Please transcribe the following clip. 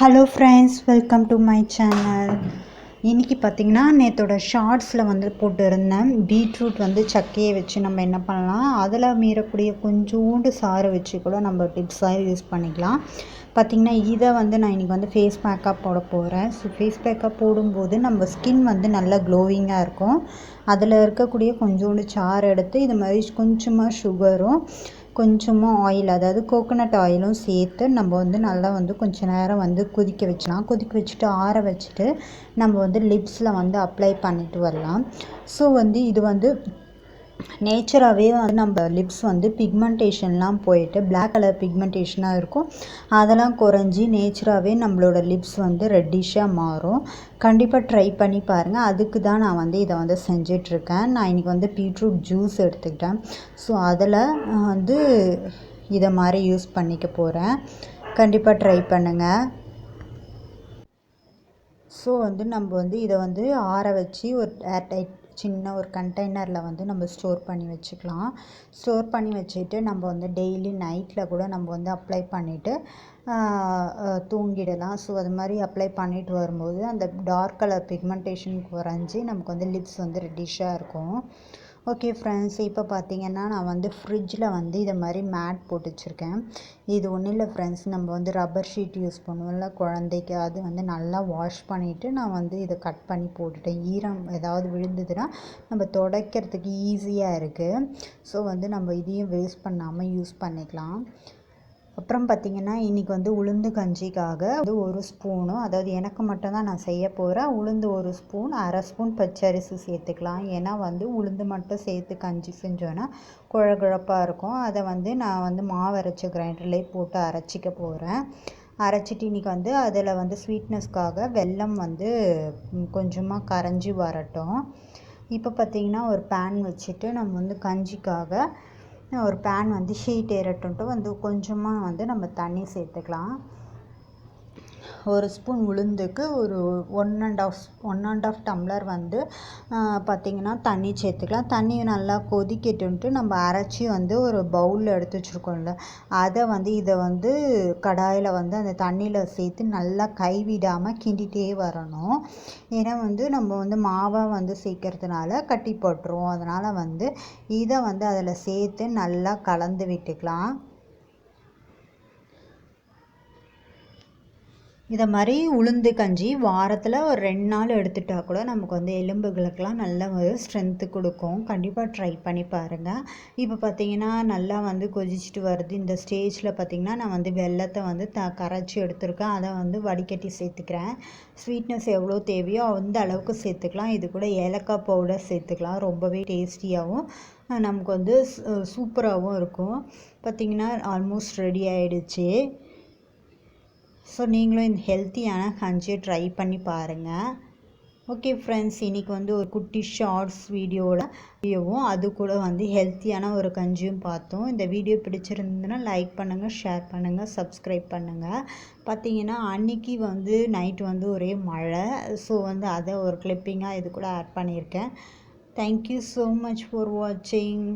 Hello friends, welcome to my channel. இன்றைக்கி பார்த்திங்கன்னா நேற்றோட ஷார்ட்ஸில் வந்து போட்டிருந்தேன். பீட்ரூட் வந்து சக்கையை வச்சு நம்ம என்ன பண்ணலாம், அதில் மீறக்கூடிய கொஞ்சோண்டு சாறு வச்சு கூட நம்ம டிப்ஸாக யூஸ் பண்ணிக்கலாம். பார்த்திங்கன்னா இதை வந்து நான் இன்றைக்கி வந்து ஃபேஸ் மேக்கப் போட போகிறேன். ஸோ ஃபேஸ் மேக்கப் போடும்போது நம்ம ஸ்கின் வந்து நல்லா க்ளோவிங்காக இருக்கும். அதில் இருக்கக்கூடிய கொஞ்சோண்டு சாறு எடுத்து இது மாதிரி கொஞ்சமாக சுகரும் கொஞ்சமாக ஆயில், அதாவது கோகோனட் ஆயிலும் சேர்த்து நம்ம வந்து நல்லா வந்து கொஞ்சம் நேரம் வந்து கொதிக்க வச்சலாம். கொதிக்க வச்சுட்டு ஆற வச்சுட்டு நம்ம வந்து லிப்ஸில் வந்து அப்ளை பண்ணிட்டு வரலாம். ஸோ வந்து இது வந்து நேச்சராகவே வந்து நம்ம லிப்ஸ் வந்து பிக்மெண்டேஷன்லாம் போயிட்டு பிளாக் கலர் பிக்மெண்டேஷனாக இருக்கும், அதெல்லாம் குறைஞ்சி நேச்சராகவே நம்மளோட லிப்ஸ் வந்து ரெட்டிஷாக மாறும். கண்டிப்பாக ட்ரை பண்ணி பாருங்கள். அதுக்கு தான் நான் வந்து இதை வந்து செஞ்சிட்ருக்கேன். நான் இன்றைக்கி வந்து பீட்ரூட் ஜூஸ் எடுத்துக்கிட்டேன். ஸோ அதில் வந்து இதை மாதிரி யூஸ் பண்ணிக்க போகிறேன். கண்டிப்பாக ட்ரை பண்ணுங்கள். ஸோ வந்து நம்ம வந்து இதை வந்து ஆற வச்சு ஒரு ஏர்டைட் சின்ன ஒரு கண்டெய்னரில் வந்து நம்ம ஸ்டோர் பண்ணி வச்சுக்கலாம். ஸ்டோர் பண்ணி வச்சுட்டு நம்ம வந்து டெய்லி நைட்டில் கூட நம்ம வந்து அப்ளை பண்ணிவிட்டு தூங்கிடலாம். ஸோ அது மாதிரி அப்ளை பண்ணிட்டு வரும்போது அந்த டார்க் கலர் பிக்மெண்டேஷன் குறைஞ்சி நமக்கு வந்து லிப்ஸ் வந்து ரெட்டிஷாக இருக்கும். ஓகே ஃப்ரெண்ட்ஸ், இப்போ பார்த்தீங்கன்னா நான் வந்து ஃப்ரிட்ஜில் வந்து இதை மாதிரி மேட் போட்டு வச்சுருக்கேன். இது ஒன்றும் இல்லை ஃப்ரெண்ட்ஸ், நம்ம வந்து ரப்பர் ஷீட் யூஸ் பண்ணுவோம்ல குழந்தைக்கு, அது வந்து நல்லா வாஷ் பண்ணிவிட்டு நான் வந்து இதை கட் பண்ணி போட்டுட்டேன். ஈரம் ஏதாவது விழுந்ததுன்னா நம்ம துடைக்கிறதுக்கு ஈஸியாக இருக்குது. ஸோ வந்து நம்ம இதையும் வேஸ்ட் பண்ணாமல் யூஸ் பண்ணிக்கலாம். அப்புறம் பார்த்திங்கன்னா இன்றைக்கி வந்து உளுந்து கஞ்சிக்காக வந்து ஒரு ஸ்பூனும், அதாவது எனக்கு மட்டும்தான் நான் செய்ய போகிறேன், உளுந்து ஒரு ஸ்பூன், அரை ஸ்பூன் பச்சரிசி சேர்த்துக்கலாம். ஏன்னா வந்து உளுந்து மட்டும் சேர்த்து கஞ்சி செஞ்சோன்னா குழகுழப்பாக இருக்கும். அதை வந்து நான் வந்து மாவு அரைச்ச கிரைண்டர்லேயே போட்டு அரைச்சிக்க போகிறேன். அரைச்சிட்டு இன்றைக்கி வந்து அதில் வந்து ஸ்வீட்னஸ்க்காக வெல்லம் வந்து கொஞ்சமாக கரைஞ்சி வரட்டும். இப்போ பார்த்திங்கன்னா ஒரு பேன் வச்சுட்டு நம்ம வந்து கஞ்சிக்காக ஒரு பேன் வந்து ஹீட் ஏறட்டும்ட்டு வந்து கொஞ்சமாக வந்து நம்ம தண்ணி சேர்த்துக்கலாம். ஒரு ஸ்பூன் உளுந்துக்கு ஒரு ஒன் அண்ட் ஆஃப் டம்ளர் வந்து பார்த்திங்கன்னா தண்ணி சேர்த்துக்கலாம். தண்ணி நல்லா கொதிக்கட்டுன்ட்டு நம்ம அரைச்சி வந்து ஒரு பவுலில் எடுத்து வச்சுருக்கோம்ல, அதை வந்து இதை வந்து கடாயில் வந்து அந்த தண்ணியில் சேர்த்து நல்லா கைவிடாமல் கிண்டிகிட்டே வரணும். ஏன்னா வந்து நம்ம வந்து மாவாக வந்து சேர்க்கறதுனால கட்டி போட்டுரும். அதனால் வந்து இதை வந்து அதில் சேர்த்து நல்லா கலந்து விட்டுக்கலாம். இதை மாதிரி உளுந்து கஞ்சி வாரத்தில் ஒரு 2 நாள் எடுத்துட்டால் கூட நமக்கு வந்து எலும்புகளுக்கெல்லாம் நல்ல ஒரு ஸ்ட்ரென்த்து கொடுக்கும். கண்டிப்பாக ட்ரை பண்ணி பாருங்கள். இப்போ பார்த்திங்கன்னா நல்லா வந்து கொதிச்சுட்டு வருது. இந்த ஸ்டேஜில் பார்த்திங்கன்னா நான் வந்து வெல்லத்தை வந்து கரைச்சி எடுத்துருக்கேன். அதை வந்து வடிகட்டி சேர்த்துக்கிறேன். ஸ்வீட்னஸ் எவ்வளோ தேவையோ அந்த அளவுக்கு சேர்த்துக்கலாம். இது கூட ஏலக்காய் பவுடர் சேர்த்துக்கலாம். ரொம்பவே டேஸ்டியாகவும் நமக்கு வந்து சூப்பராகவும் இருக்கும். பார்த்திங்கன்னா ஆல்மோஸ்ட் ரெடி ஆகிடுச்சு. ஸோ நீங்களும் இந்த ஹெல்த்தியான கஞ்சியை ட்ரை பண்ணி பாருங்கள். ஓகே ஃப்ரெண்ட்ஸ், இன்றைக்கி வந்து ஒரு குட்டி ஷார்ட்ஸ் வீடியோவும் அது கூட வந்து ஹெல்த்தியான ஒரு கஞ்சியும் பார்த்தோம். இந்த வீடியோ பிடிச்சிருந்ததுன்னா லைக் பண்ணுங்கள், ஷேர் பண்ணுங்கள், சப்ஸ்கிரைப் பண்ணுங்கள். பார்த்திங்கன்னா அன்றைக்கி வந்து நைட்டு வந்து ஒரே மழை. ஸோ வந்து அதை ஒரு கிளிப்பிங்காக இது கூட ஆட் பண்ணியிருக்கேன். தேங்க்யூ ஸோ மச் ஃபார் வாட்சிங்.